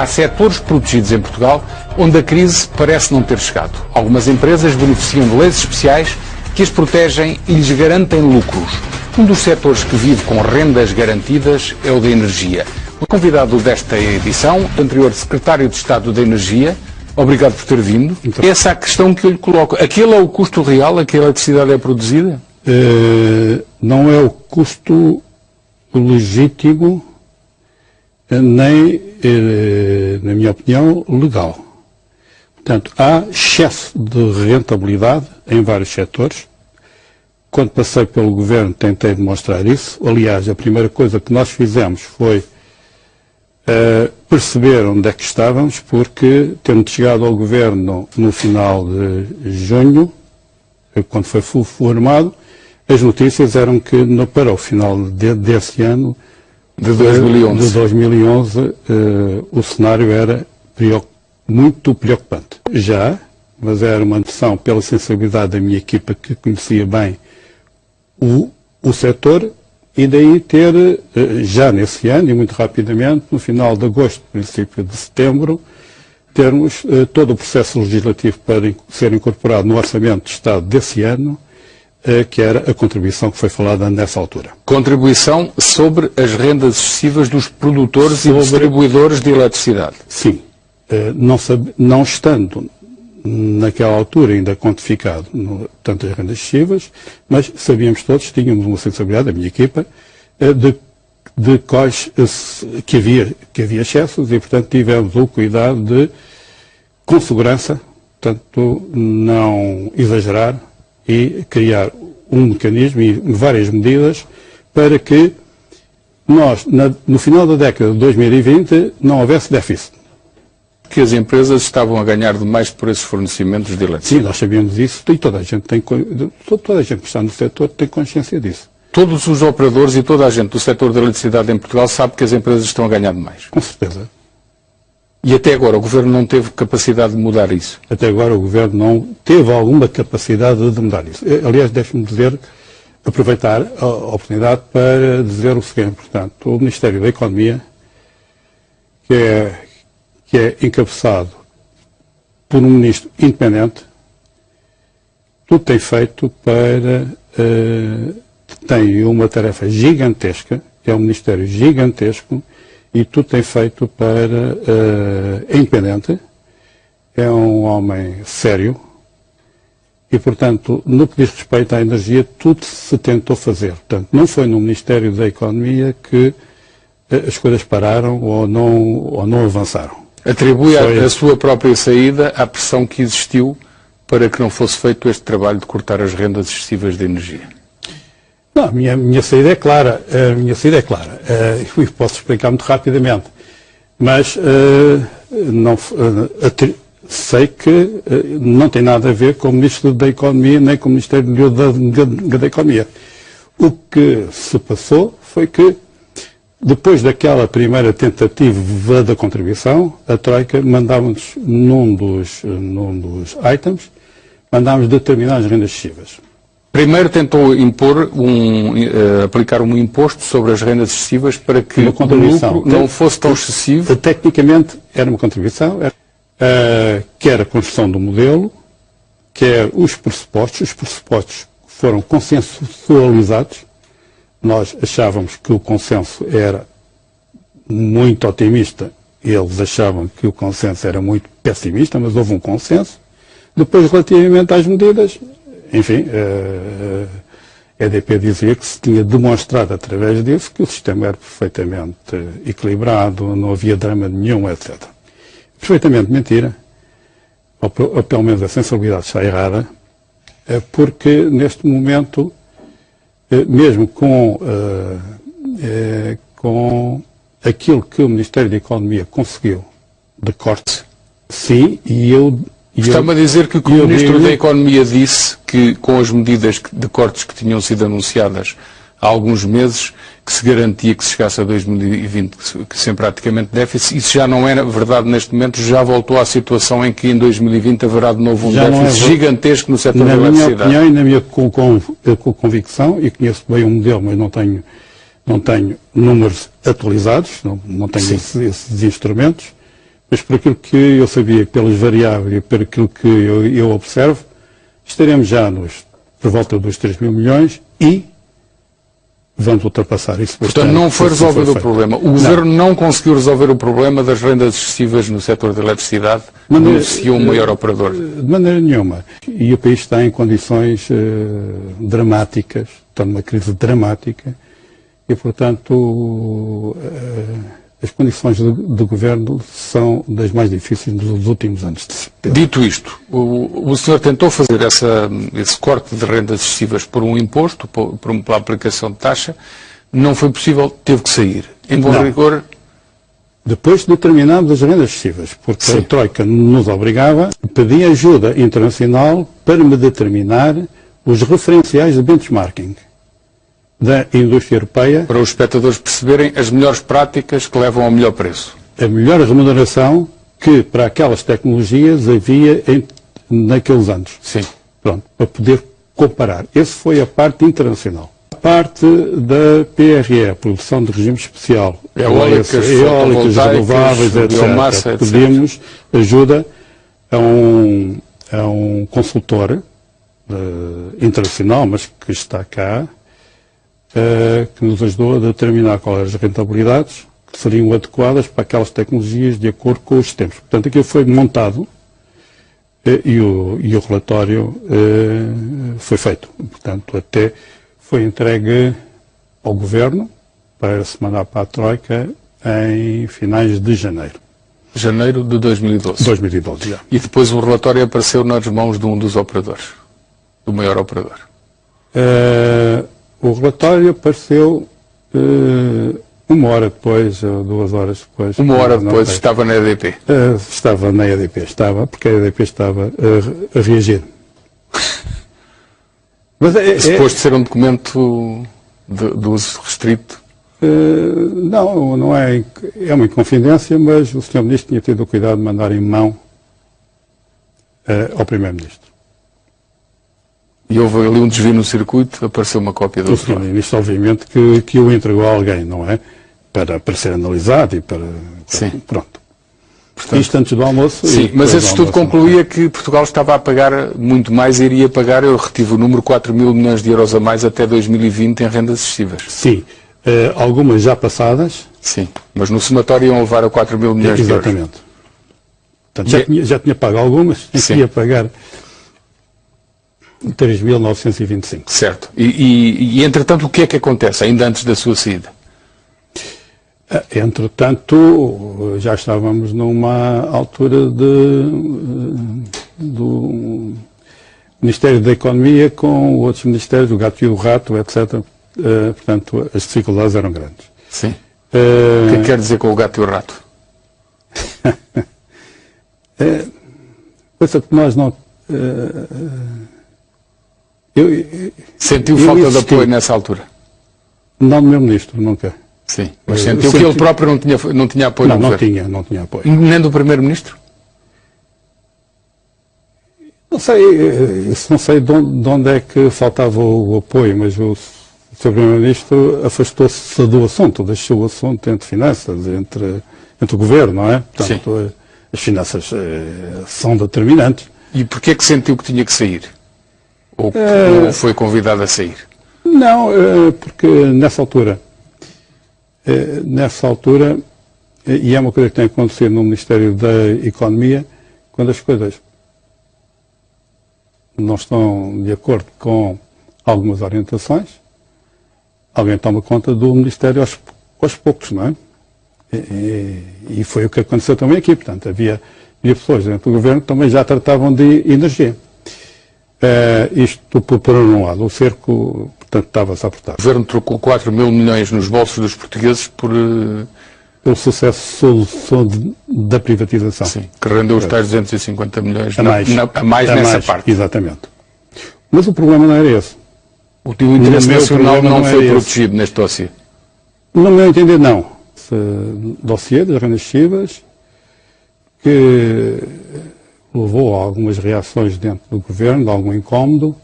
há setores protegidos em Portugal onde a crise parece não ter chegado. Algumas empresas beneficiam de leis especiais que as protegem e lhes garantem lucros. Um dos setores que vive com rendas garantidas é o da energia. O convidado desta edição, o anterior secretário de Estado da Energia, obrigado por ter vindo. Essa é a questão que eu lhe coloco. Aquele é o custo real a que a eletricidade é produzida? Não é o custo legítimo, nem, na minha opinião, legal. Portanto, há excesso de rentabilidade em vários setores. Quando passei pelo governo tentei demonstrar isso. Aliás, a primeira coisa que nós fizemos foi perceber onde é que estávamos, porque tendo chegado ao governo no final de junho, quando foi formado, as notícias eram que para o final desse ano, de 2011, o cenário era muito preocupante. Já, mas era uma noção pela sensibilidade da minha equipa que conhecia bem o setor, e daí ter, já nesse ano, e muito rapidamente, no final de agosto, princípio de setembro, termos todo o processo legislativo para ser incorporado no Orçamento de Estado desse ano, que era a contribuição que foi falada nessa altura. Contribuição sobre as rendas excessivas dos produtores e distribuidores de eletricidade. Sim. Não estando naquela altura ainda quantificado tanto as rendas excessivas, mas sabíamos todos, tínhamos uma sensibilidade da minha equipa, de quais que havia excessos e, portanto, tivemos o cuidado de, com segurança, portanto, não exagerar e criar um mecanismo e várias medidas para que nós, no final da década de 2020, não houvesse déficit. Que as empresas estavam a ganhar demais por esses fornecimentos de eletricidade. Sim, nós sabíamos isso e toda a gente que está no setor tem consciência disso. Todos os operadores e toda a gente do setor da eletricidade em Portugal sabe que as empresas estão a ganhar demais. Com certeza. E até agora o Governo não teve capacidade de mudar isso? Até agora o Governo não teve alguma capacidade de mudar isso. Aliás, deixe-me aproveitar a oportunidade para dizer o seguinte, portanto, o Ministério da Economia, que é encabeçado por um ministro independente, tudo tem feito tem uma tarefa gigantesca, que é um ministério gigantesco, e tudo tem feito é independente, é um homem sério, e, portanto, no que diz respeito à energia, tudo se tentou fazer. Portanto, não foi no Ministério da Economia que as coisas pararam ou não avançaram. Atribui a sua própria saída à pressão que existiu para que não fosse feito este trabalho de cortar as rendas excessivas de energia? Não, a minha saída é clara. Eu posso explicar muito rapidamente. Mas sei que não tem nada a ver com o Ministro da Economia nem com o Ministério da Economia. O que se passou foi que, depois daquela primeira tentativa da contribuição, a Troika mandava-nos, num dos items, mandava-nos determinar as rendas excessivas. Primeiro tentou aplicar um imposto sobre as rendas excessivas para que o lucro não fosse tão excessivo. Tecnicamente era uma contribuição, quer a construção do modelo, quer os pressupostos foram consensualizados. Nós achávamos que o consenso era muito otimista, eles achavam que o consenso era muito pessimista, mas houve um consenso. Depois, relativamente às medidas, enfim, a EDP dizia que se tinha demonstrado através disso que o sistema era perfeitamente equilibrado, não havia drama nenhum, etc. Perfeitamente mentira, ou pelo menos a sensibilidade está errada, porque neste momento, mesmo com aquilo que o Ministério da Economia conseguiu de corte, sim, Está-me a dizer que o Ministro da Economia disse que, com as medidas de cortes que tinham sido anunciadas há alguns meses, que se garantia que se chegasse a 2020 que sem praticamente déficit. Isso já não era verdade neste momento, já voltou à situação em que em 2020 haverá de novo um déficit gigantesco no setor da eletricidade. Na minha opinião e na minha convicção, e conheço bem o modelo, mas não tenho números atualizados, não tenho esses instrumentos, Mas por aquilo que eu sabia, pelas variáveis e por aquilo que eu observo, estaremos já por volta dos 3 mil milhões e vamos ultrapassar isso. Portanto, não foi resolvido o problema. O Governo não conseguiu resolver o problema das rendas excessivas no setor da eletricidade, beneficiou um maior operador. De maneira nenhuma. E o país está em condições dramáticas, está numa crise dramática e, portanto, as condições do Governo são das mais difíceis dos últimos anos. Dito isto, o senhor tentou fazer esse corte de rendas excessivas por um imposto, pela aplicação de taxa, não foi possível, teve que sair. Em bom rigor... Depois determinámos as rendas excessivas, porque Sim. A Troika nos obrigava a pedir ajuda internacional para me determinar os referenciais de benchmarking da indústria europeia. Para os espectadores perceberem as melhores práticas que levam ao melhor preço. A melhor remuneração que para aquelas tecnologias havia naqueles anos. Sim. Pronto, para poder comparar. Essa foi a parte internacional. A parte da PRE, produção de regime especial, eólicas, renováveis, etc. Pedimos ajuda a um consultor internacional, mas que está cá, que nos ajudou a determinar quais eram as rentabilidades que seriam adequadas para aquelas tecnologias de acordo com os tempos. Portanto, aquilo foi montado e o relatório foi feito. Portanto, até foi entregue ao Governo para se mandar para a Troika em finais de janeiro. Janeiro de 2012. 2012, já. E depois o relatório apareceu nas mãos de um dos operadores, do maior operador. O relatório apareceu 1 hora depois, ou 2 horas depois. 1 hora depois estava na EDP? Estava na EDP, porque a EDP estava a reagir. Mas suposto ser um documento de uso restrito? Não é. É uma inconfidência, mas o Sr. Ministro tinha tido o cuidado de mandar em mão ao Primeiro-Ministro. E houve ali um desvio no circuito, apareceu uma cópia do Sr. Ministro, obviamente, que o entregou a alguém, não é? Para ser analisado e para... Sim. Pronto. Portanto, isto antes do almoço... Sim, mas esse estudo concluía que Portugal estava a pagar muito mais e iria pagar, eu retive o número, 4 mil milhões de euros a mais até 2020 em rendas excessivas. Sim. Algumas já passadas. Sim, mas no somatório iam levar a 4 mil milhões de euros. Exatamente. Portanto, já tinha pago algumas, ia pagar 3.925. Certo. E, entretanto, o que é que acontece, ainda antes da sua saída? Entretanto, já estávamos numa altura do Ministério da Economia com outros ministérios, o gato e o rato, etc. Portanto, as dificuldades eram grandes. Sim. O que quer dizer com o gato e o rato? Coisa que nós não... Sentiu falta de apoio nessa altura? Não do meu ministro, nunca. Sim, mas sentiu que ele próprio não tinha apoio do governo? Não tinha apoio. Nem do Primeiro-Ministro? Não sei de onde é que faltava o apoio, mas o Sr. Primeiro-Ministro afastou-se do assunto, deixou o assunto entre finanças, entre o Governo, não é? Portanto, as finanças são determinantes. E porquê é que sentiu que tinha que sair? Ou foi convidado a sair? Não, porque nessa altura, e é uma coisa que tem acontecido no Ministério da Economia, quando as coisas não estão de acordo com algumas orientações, alguém toma conta do Ministério aos poucos, não é? E foi o que aconteceu também aqui. Portanto, havia pessoas dentro do Governo que também já tratavam de energia. Isto por um lado, o cerco, portanto, estava-se a apertar. O Governo trocou 4 mil milhões nos bolsos dos portugueses pelo sucesso da privatização. Sim, que rendeu os tais 250 milhões a mais nessa parte. Exatamente. Mas o problema não era esse. O interesse nacional não foi protegido neste dossiê? No meu entender, não. Esse dossiê das rendas excessivas, que levou a algumas reações dentro do Governo, de algum incómodo.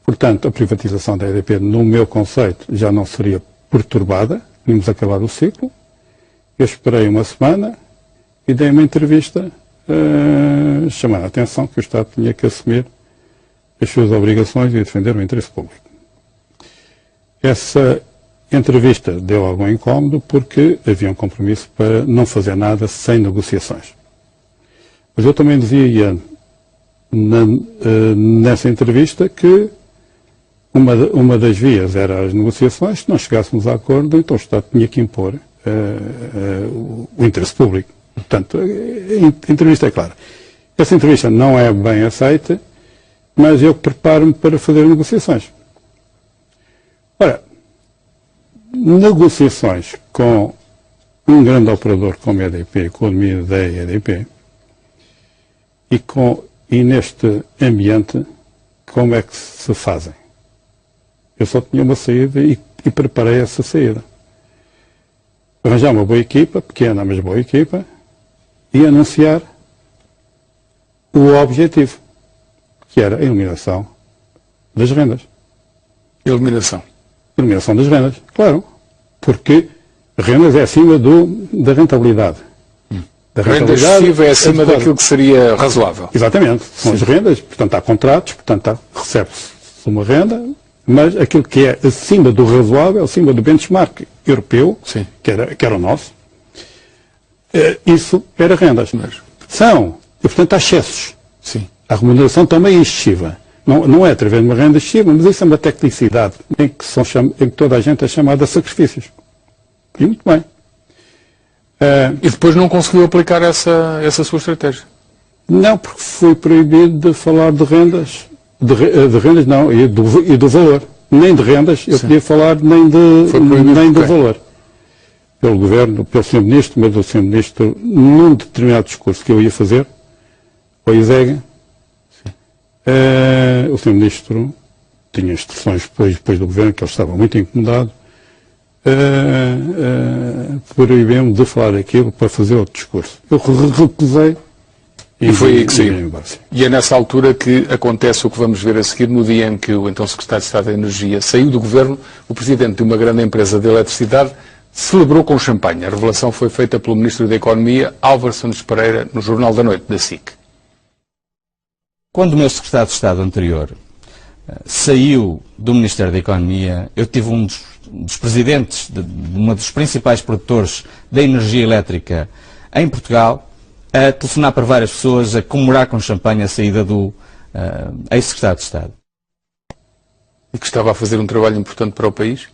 Portanto, a privatização da EDP, no meu conceito, já não seria perturbada, tínhamos acabado o ciclo. Eu esperei uma semana, e dei uma entrevista chamando a atenção que o Estado tinha que assumir as suas obrigações e defender o interesse público. Essa entrevista deu algum incómodo porque havia um compromisso para não fazer nada sem negociações. Mas eu também dizia nessa entrevista que uma das vias era as negociações. Se não chegássemos a acordo, então o Estado tinha que impor o interesse público. Portanto, a entrevista é clara. Essa entrevista não é bem aceita, mas eu preparo-me para fazer negociações. Ora, negociações com um grande operador como a EDP, com o domínio da EDP, e neste ambiente, como é que se fazem? Eu só tinha uma saída e preparei essa saída. Arranjar uma boa equipa, pequena mas boa equipa, e anunciar o objetivo, que era a eliminação das rendas. Eliminação. Eliminação das rendas, claro. Porque rendas é acima da rentabilidade. A renda excessiva é acima daquilo que seria razoável. Exatamente. São as rendas, portanto há contratos, portanto recebe-se uma renda, mas aquilo que é acima do razoável, acima do benchmark europeu, que era o nosso, isso era rendas. E portanto há excessos. Sim. A remuneração também é excessiva. Não é através de uma renda excessiva, mas isso é uma tecnicidade em que toda a gente é chamada a sacrifícios. E muito bem. E depois não conseguiu aplicar essa sua estratégia? Não, porque fui proibido de falar de rendas. De rendas não, e do valor. Nem de rendas, eu podia falar nem do valor. Pelo Governo, pelo Sr. Ministro, mas o Sr. Ministro, num determinado discurso que eu ia fazer, ao ISEG, o Sr. Ministro tinha instruções depois do Governo, que ele estava muito incomodado, proibiu-me de falar daquilo para fazer outro discurso. Eu recusei. E foi aí que saiu. E é nessa altura que acontece o que vamos ver a seguir, no dia em que o então Secretário de Estado da Energia saiu do Governo, o Presidente de uma grande empresa de eletricidade celebrou com champanhe. A revelação foi feita pelo Ministro da Economia, Álvaro Santos Pereira, no Jornal da Noite da SIC. Quando o meu Secretário de Estado anterior saiu do Ministério da Economia, eu tive um dos presidentes de uma dos principais produtores da energia elétrica em Portugal a telefonar para várias pessoas a comemorar com champanhe a saída do ex-Secretário de Estado. E que estava a fazer um trabalho importante para o país?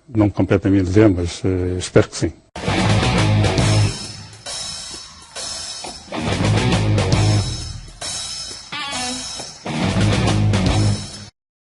Não completamente dizer, mas espero que sim.